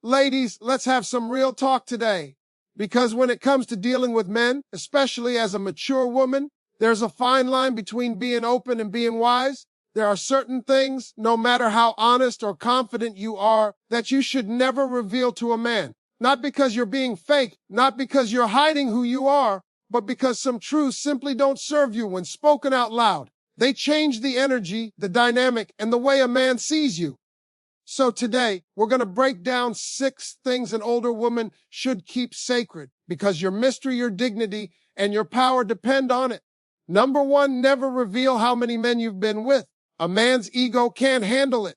Ladies, let's have some real talk today. Because when it comes to dealing with men, especially as a mature woman, there's a fine line between being open and being wise. There are certain things, no matter how honest or confident you are, that you should never reveal to a man. Not because you're being fake, not because you're hiding who you are, but because some truths simply don't serve you when spoken out loud. They change the energy, the dynamic, and the way a man sees you. So today, we're going to break down 6 things an older woman should keep sacred because your mystery, your dignity, and your power depend on it. Number 1, never reveal how many men you've been with. A man's ego can't handle it.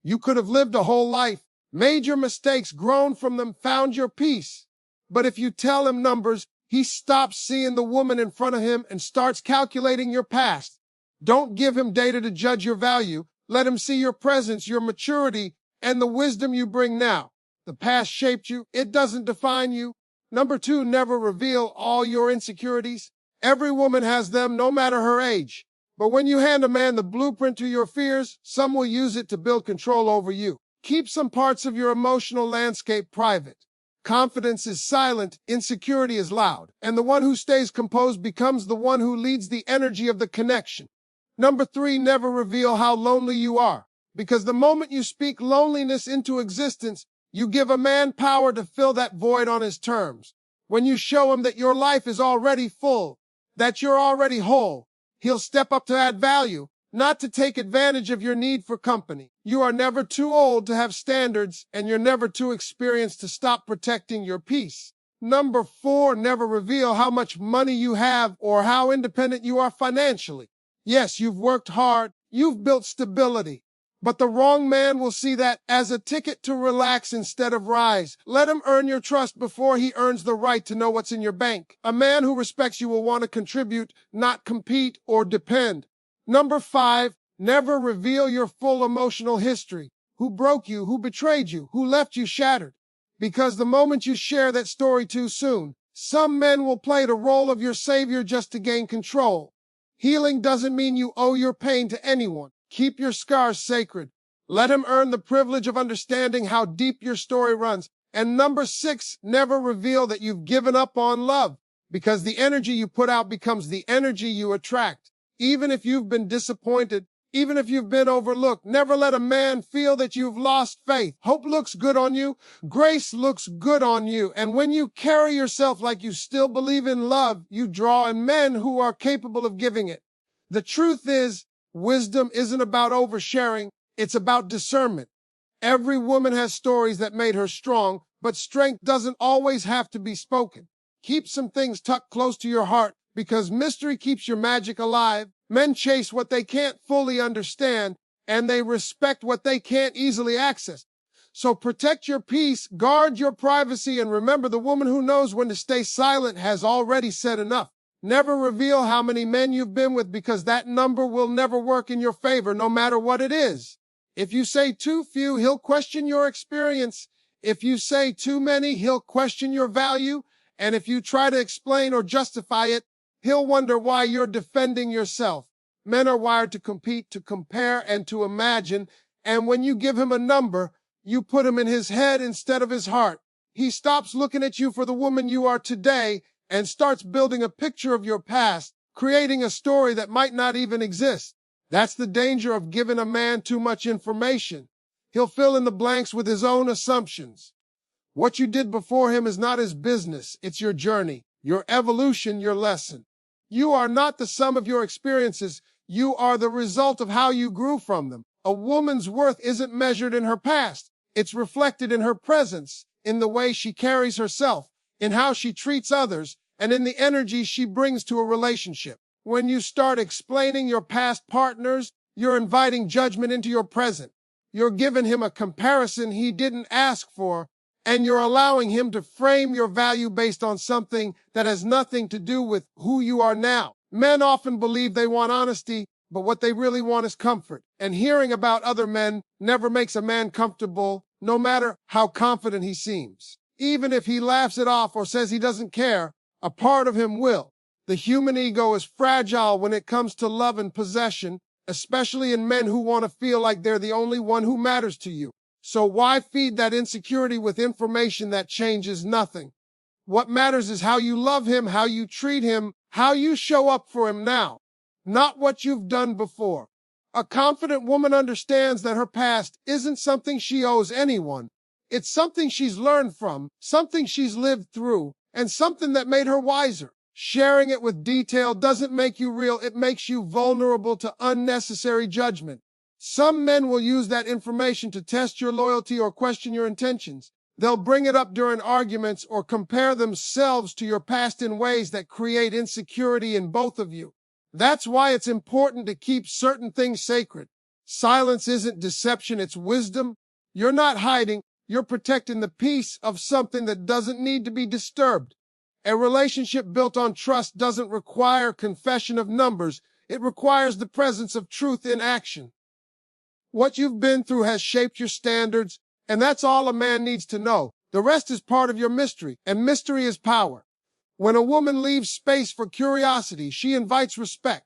You could have lived a whole life, made your mistakes, grown from them, found your peace. But if you tell him numbers, he stops seeing the woman in front of him and starts calculating your past. Don't give him data to judge your value. Let him see your presence, your maturity, and the wisdom you bring now. The past shaped you. It doesn't define you. Number 2, never reveal all your insecurities. Every woman has them, no matter her age. But when you hand a man the blueprint to your fears, some will use it to build control over you. Keep some parts of your emotional landscape private. Confidence is silent, insecurity is loud, and the one who stays composed becomes the one who leads the energy of the connection. Number 3, never reveal how lonely you are, because the moment you speak loneliness into existence, you give a man power to fill that void on his terms. When you show him that your life is already full, that you're already whole, he'll step up to add value, not to take advantage of your need for company. You are never too old to have standards, and you're never too experienced to stop protecting your peace. Number 4, never reveal how much money you have or how independent you are financially. Yes, you've worked hard, you've built stability, but the wrong man will see that as a ticket to relax instead of rise. Let him earn your trust before he earns the right to know what's in your bank. A man who respects you will want to contribute, not compete or depend. Number 5, never reveal your full emotional history. Who broke you, who betrayed you, who left you shattered. Because the moment you share that story too soon, some men will play the role of your savior just to gain control. Healing doesn't mean you owe your pain to anyone. Keep your scars sacred. Let him earn the privilege of understanding how deep your story runs. And number 6, never reveal that you've given up on love, because the energy you put out becomes the energy you attract. Even if you've been disappointed, even if you've been overlooked, never let a man feel that you've lost faith. Hope looks good on you. Grace looks good on you. And when you carry yourself like you still believe in love, you draw in men who are capable of giving it. The truth is, wisdom isn't about oversharing. It's about discernment. Every woman has stories that made her strong, but strength doesn't always have to be spoken. Keep some things tucked close to your heart, because mystery keeps your magic alive. Men chase what they can't fully understand, and they respect what they can't easily access. So protect your peace, guard your privacy, and remember the woman who knows when to stay silent has already said enough. Never reveal how many men you've been with, because that number will never work in your favor, no matter what it is. If you say too few, he'll question your experience. If you say too many, he'll question your value. And if you try to explain or justify it, he'll wonder why you're defending yourself. Men are wired to compete, to compare, and to imagine. And when you give him a number, you put him in his head instead of his heart. He stops looking at you for the woman you are today and starts building a picture of your past, creating a story that might not even exist. That's the danger of giving a man too much information. He'll fill in the blanks with his own assumptions. What you did before him is not his business. It's your journey, your evolution, your lesson. You are not the sum of your experiences. You are the result of how you grew from them. A woman's worth isn't measured in her past. It's reflected in her presence, in the way she carries herself, in how she treats others, and in the energy she brings to a relationship. When you start explaining your past partners, you're inviting judgment into your present. You're giving him a comparison he didn't ask for, and you're allowing him to frame your value based on something that has nothing to do with who you are now. Men often believe they want honesty, but what they really want is comfort. And hearing about other men never makes a man comfortable, no matter how confident he seems. Even if he laughs it off or says he doesn't care, a part of him will. The human ego is fragile when it comes to love and possession, especially in men who want to feel like they're the only one who matters to you. So why feed that insecurity with information that changes nothing? What matters is how you love him, how you treat him, how you show up for him now, not what you've done before. A confident woman understands that her past isn't something she owes anyone. It's something she's learned from, something she's lived through, and something that made her wiser. Sharing it with detail doesn't make you real, it makes you vulnerable to unnecessary judgment. Some men will use that information to test your loyalty or question your intentions. They'll bring it up during arguments or compare themselves to your past in ways that create insecurity in both of you. That's why it's important to keep certain things sacred. Silence isn't deception, it's wisdom. You're not hiding, you're protecting the peace of something that doesn't need to be disturbed. A relationship built on trust doesn't require confession of numbers. It requires the presence of truth in action. What you've been through has shaped your standards, and that's all a man needs to know. The rest is part of your mystery, and mystery is power. When a woman leaves space for curiosity, she invites respect.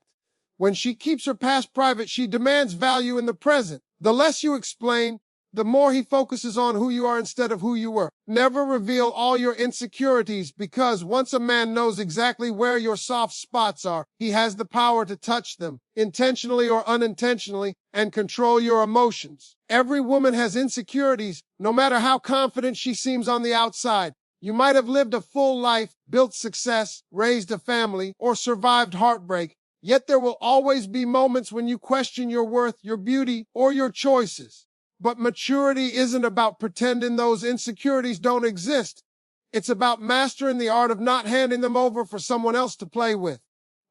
When she keeps her past private, she demands value in the present. The less you explain, the more he focuses on who you are instead of who you were. Never reveal all your insecurities, because once a man knows exactly where your soft spots are, he has the power to touch them, intentionally or unintentionally, and control your emotions. Every woman has insecurities, no matter how confident she seems on the outside. You might have lived a full life, built success, raised a family, or survived heartbreak, yet there will always be moments when you question your worth, your beauty, or your choices. But maturity isn't about pretending those insecurities don't exist. It's about mastering the art of not handing them over for someone else to play with.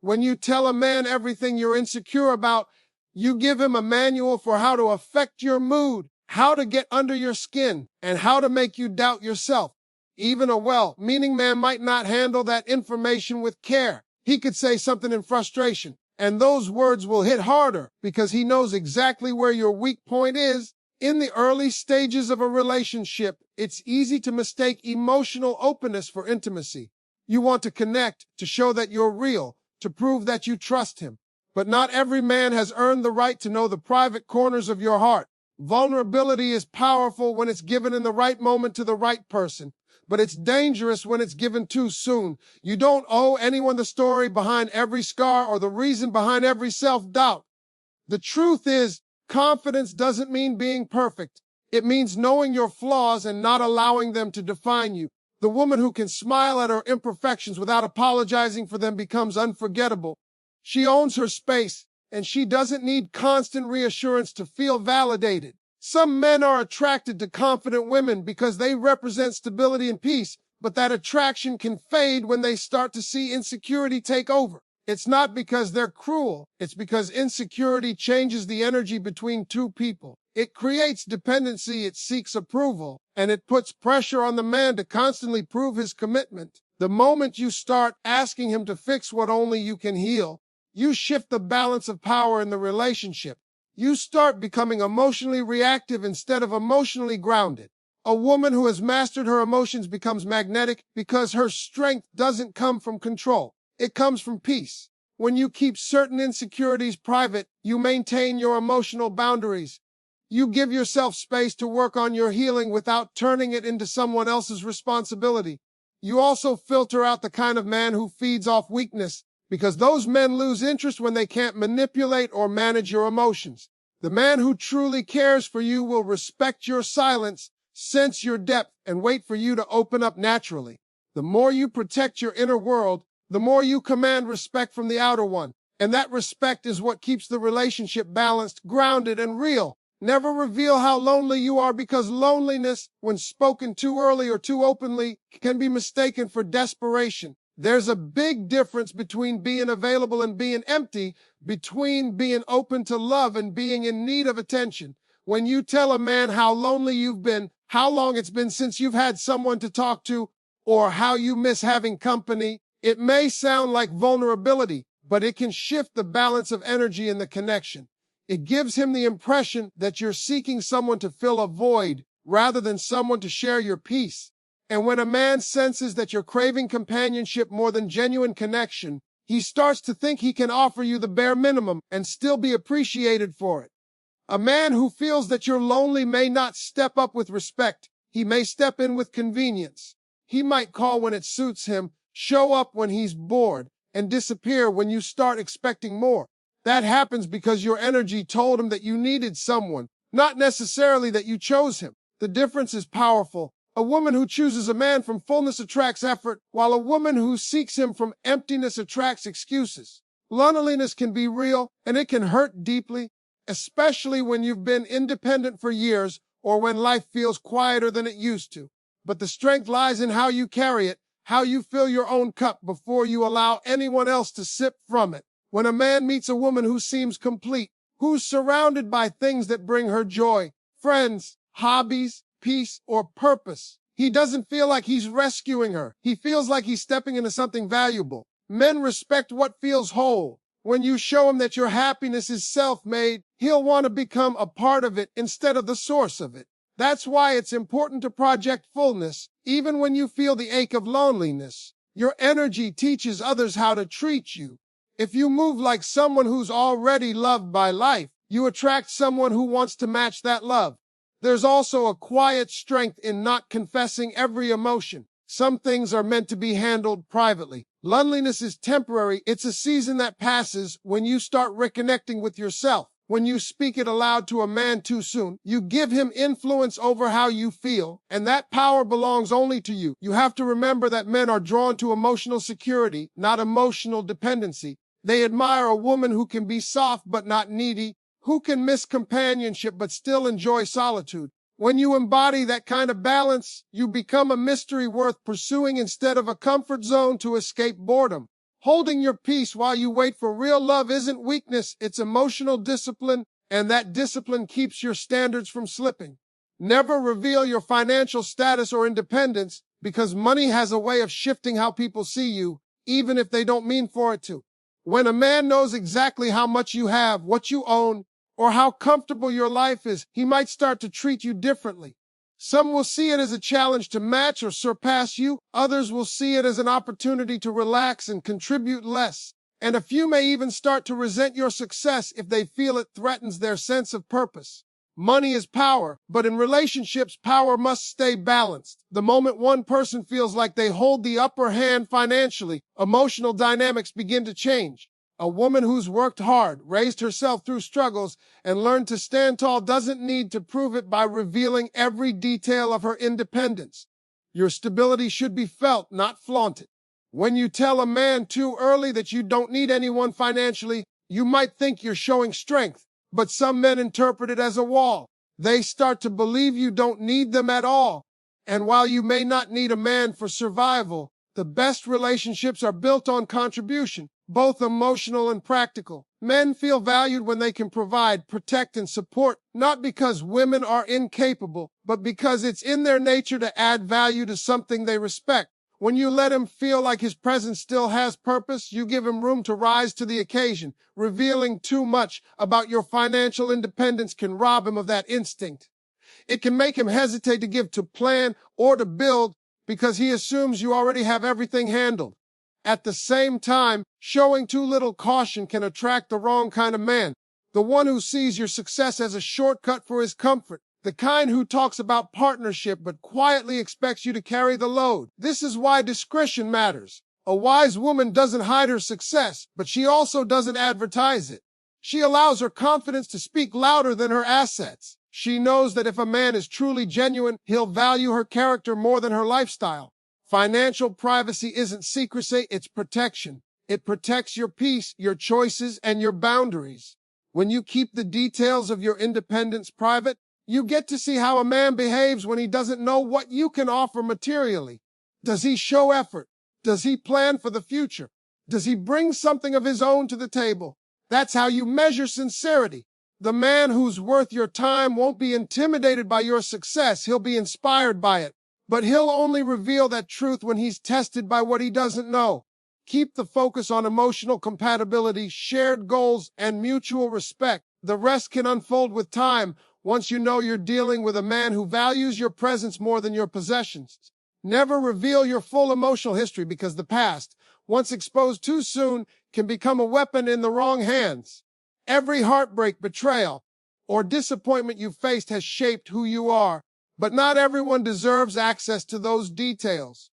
When you tell a man everything you're insecure about, you give him a manual for how to affect your mood, how to get under your skin, and how to make you doubt yourself. Even a well-meaning man might not handle that information with care. He could say something in frustration, and those words will hit harder because he knows exactly where your weak point is. In the early stages of a relationship, it's easy to mistake emotional openness for intimacy. You want to connect, to show that you're real, to prove that you trust him. But not every man has earned the right to know the private corners of your heart. Vulnerability is powerful when it's given in the right moment to the right person, but it's dangerous when it's given too soon. You don't owe anyone the story behind every scar or the reason behind every self-doubt. The truth is, confidence doesn't mean being perfect. It means knowing your flaws and not allowing them to define you. The woman who can smile at her imperfections without apologizing for them becomes unforgettable. She owns her space, and she doesn't need constant reassurance to feel validated. Some men are attracted to confident women because they represent stability and peace, but that attraction can fade when they start to see insecurity take over. It's not because they're cruel. It's because insecurity changes the energy between two people. It creates dependency, it seeks approval, and it puts pressure on the man to constantly prove his commitment. The moment you start asking him to fix what only you can heal, you shift the balance of power in the relationship. You start becoming emotionally reactive instead of emotionally grounded. A woman who has mastered her emotions becomes magnetic because her strength doesn't come from control. It comes from peace. When you keep certain insecurities private, you maintain your emotional boundaries. You give yourself space to work on your healing without turning it into someone else's responsibility. You also filter out the kind of man who feeds off weakness, because those men lose interest when they can't manipulate or manage your emotions. The man who truly cares for you will respect your silence, sense your depth, and wait for you to open up naturally. The more you protect your inner world, the more you command respect from the outer one. And that respect is what keeps the relationship balanced, grounded, and real. Never reveal how lonely you are, because loneliness, when spoken too early or too openly, can be mistaken for desperation. There's a big difference between being available and being empty, between being open to love and being in need of attention. When you tell a man how lonely you've been, how long it's been since you've had someone to talk to, or how you miss having company, it may sound like vulnerability, but it can shift the balance of energy in the connection. It gives him the impression that you're seeking someone to fill a void rather than someone to share your peace. And when a man senses that you're craving companionship more than genuine connection, he starts to think he can offer you the bare minimum and still be appreciated for it. A man who feels that you're lonely may not step up with respect. He may step in with convenience. He might call when it suits him, show up when he's bored, and disappear when you start expecting more. That happens because your energy told him that you needed someone, not necessarily that you chose him. The difference is powerful. A woman who chooses a man from fullness attracts effort, while a woman who seeks him from emptiness attracts excuses. Loneliness can be real, and it can hurt deeply, especially when you've been independent for years or when life feels quieter than it used to. But the strength lies in how you carry it, how you fill your own cup before you allow anyone else to sip from it. When a man meets a woman who seems complete, who's surrounded by things that bring her joy, friends, hobbies, peace, or purpose, he doesn't feel like he's rescuing her. He feels like he's stepping into something valuable. Men respect what feels whole. When you show him that your happiness is self-made, he'll want to become a part of it instead of the source of it. That's why it's important to project fullness, even when you feel the ache of loneliness. Your energy teaches others how to treat you. If you move like someone who's already loved by life, you attract someone who wants to match that love. There's also a quiet strength in not confessing every emotion. Some things are meant to be handled privately. Loneliness is temporary. It's a season that passes when you start reconnecting with yourself. When you speak it aloud to a man too soon, you give him influence over how you feel, and that power belongs only to you. You have to remember that men are drawn to emotional security, not emotional dependency. They admire a woman who can be soft but not needy, who can miss companionship but still enjoy solitude. When you embody that kind of balance, you become a mystery worth pursuing instead of a comfort zone to escape boredom. Holding your peace while you wait for real love isn't weakness, it's emotional discipline, and that discipline keeps your standards from slipping. Never reveal your financial status or independence, because money has a way of shifting how people see you, even if they don't mean for it to. When a man knows exactly how much you have, what you own, or how comfortable your life is, he might start to treat you differently. Some will see it as a challenge to match or surpass you. Others will see it as an opportunity to relax and contribute less. And a few may even start to resent your success if they feel it threatens their sense of purpose. Money is power, but in relationships, power must stay balanced. The moment one person feels like they hold the upper hand financially, emotional dynamics begin to change. A woman who's worked hard, raised herself through struggles, and learned to stand tall doesn't need to prove it by revealing every detail of her independence. Your stability should be felt, not flaunted. When you tell a man too early that you don't need anyone financially, you might think you're showing strength, but some men interpret it as a wall. They start to believe you don't need them at all. And while you may not need a man for survival, the best relationships are built on contribution, both emotional and practical. Men feel valued when they can provide, protect, and support, not because women are incapable, but because it's in their nature to add value to something they respect. When you let him feel like his presence still has purpose, you give him room to rise to the occasion. Revealing too much about your financial independence can rob him of that instinct. It can make him hesitate to give, to plan, or to build, because he assumes you already have everything handled. At the same time, showing too little caution can attract the wrong kind of man, the one who sees your success as a shortcut for his comfort, the kind who talks about partnership but quietly expects you to carry the load. This is why discretion matters. A wise woman doesn't hide her success, but she also doesn't advertise it. She allows her confidence to speak louder than her assets. She knows that if a man is truly genuine, he'll value her character more than her lifestyle. Financial privacy isn't secrecy, it's protection. It protects your peace, your choices, and your boundaries. When you keep the details of your independence private, you get to see how a man behaves when he doesn't know what you can offer materially. Does he show effort? Does he plan for the future? Does he bring something of his own to the table? That's how you measure sincerity. The man who's worth your time won't be intimidated by your success. He'll be inspired by it. But he'll only reveal that truth when he's tested by what he doesn't know. Keep the focus on emotional compatibility, shared goals, and mutual respect. The rest can unfold with time once you know you're dealing with a man who values your presence more than your possessions. Never reveal your full emotional history because the past, once exposed too soon, can become a weapon in the wrong hands. Every heartbreak, betrayal, or disappointment you faced has shaped who you are. But not everyone deserves access to those details.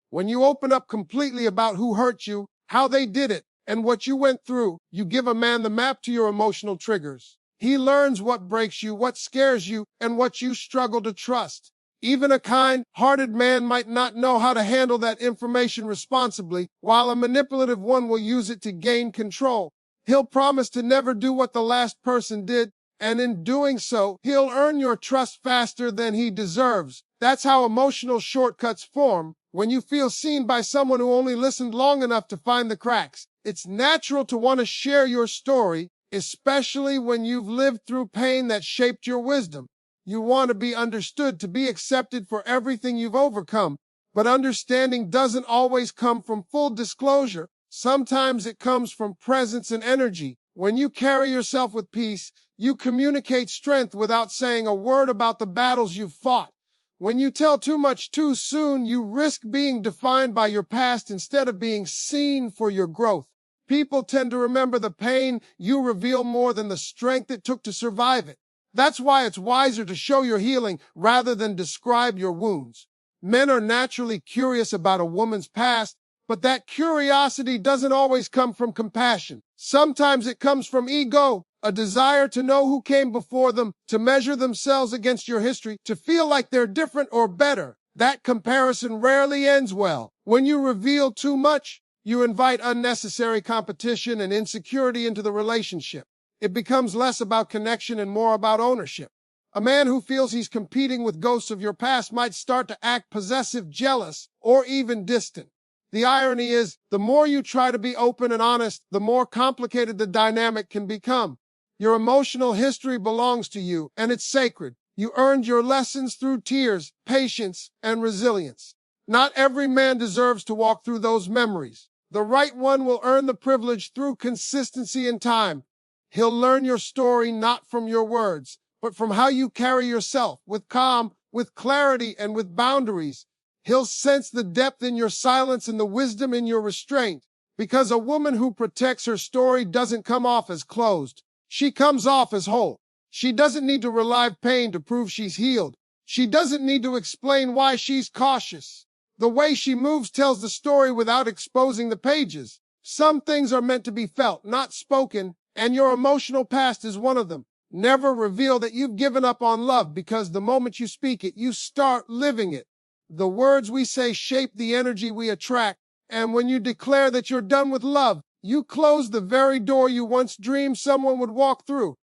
When you open up completely about who hurt you, how they did it, and what you went through, you give a man the map to your emotional triggers. He learns what breaks you, what scares you, and what you struggle to trust. Even a kind-hearted man might not know how to handle that information responsibly, while a manipulative one will use it to gain control. He'll promise to never do what the last person did, and in doing so, he'll earn your trust faster than he deserves. That's how emotional shortcuts form. When you feel seen by someone who only listened long enough to find the cracks, it's natural to want to share your story, especially when you've lived through pain that shaped your wisdom. You want to be understood, to be accepted for everything you've overcome. But understanding doesn't always come from full disclosure. Sometimes it comes from presence and energy. When you carry yourself with peace, you communicate strength without saying a word about the battles you've fought. When you tell too much too soon, you risk being defined by your past instead of being seen for your growth. People tend to remember the pain you reveal more than the strength it took to survive it. That's why it's wiser to show your healing rather than describe your wounds. Men are naturally curious about a woman's past, but that curiosity doesn't always come from compassion. Sometimes it comes from ego, a desire to know who came before them, to measure themselves against your history, to feel like they're different or better. That comparison rarely ends well. When you reveal too much, you invite unnecessary competition and insecurity into the relationship. It becomes less about connection and more about ownership. A man who feels he's competing with ghosts of your past might start to act possessive, jealous, or even distant. The irony is, the more you try to be open and honest, the more complicated the dynamic can become. Your emotional history belongs to you, and it's sacred. You earned your lessons through tears, patience, and resilience. Not every man deserves to walk through those memories. The right one will earn the privilege through consistency and time. He'll learn your story not from your words, but from how you carry yourself, with calm, with clarity, and with boundaries. He'll sense the depth in your silence and the wisdom in your restraint, because a woman who protects her story doesn't come off as closed. She comes off as whole. She doesn't need to relive pain to prove she's healed. She doesn't need to explain why she's cautious. The way she moves tells the story without exposing the pages. Some things are meant to be felt, not spoken, and your emotional past is one of them. Never reveal that you've given up on love, because the moment you speak it, you start living it. The words we say shape the energy we attract, and when you declare that you're done with love, you close the very door you once dreamed someone would walk through.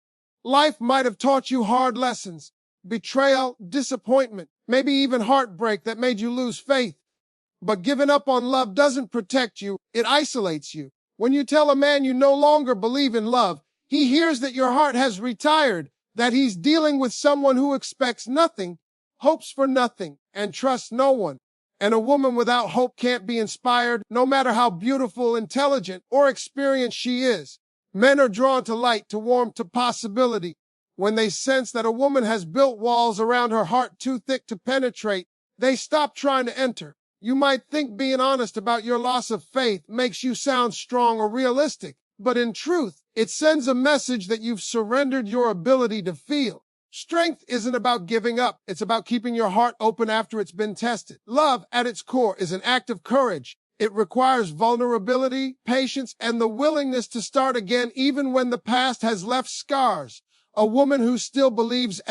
Life might have taught you hard lessons, betrayal, disappointment, maybe even heartbreak that made you lose faith. But giving up on love doesn't protect you, it isolates you. When you tell a man you no longer believe in love, he hears that your heart has retired, that he's dealing with someone who expects nothing, hopes for nothing, and trusts no one. And a woman without hope can't be inspired, no matter how beautiful, intelligent, or experienced she is. Men are drawn to light, to warmth, to possibility. When they sense that a woman has built walls around her heart too thick to penetrate, they stop trying to enter. You might think being honest about your loss of faith makes you sound strong or realistic, but in truth, it sends a message that you've surrendered your ability to feel. Strength isn't about giving up. It's about keeping your heart open after it's been tested. Love, at its core, is an act of courage. It requires vulnerability, patience, and the willingness to start again even when the past has left scars. A woman who still believes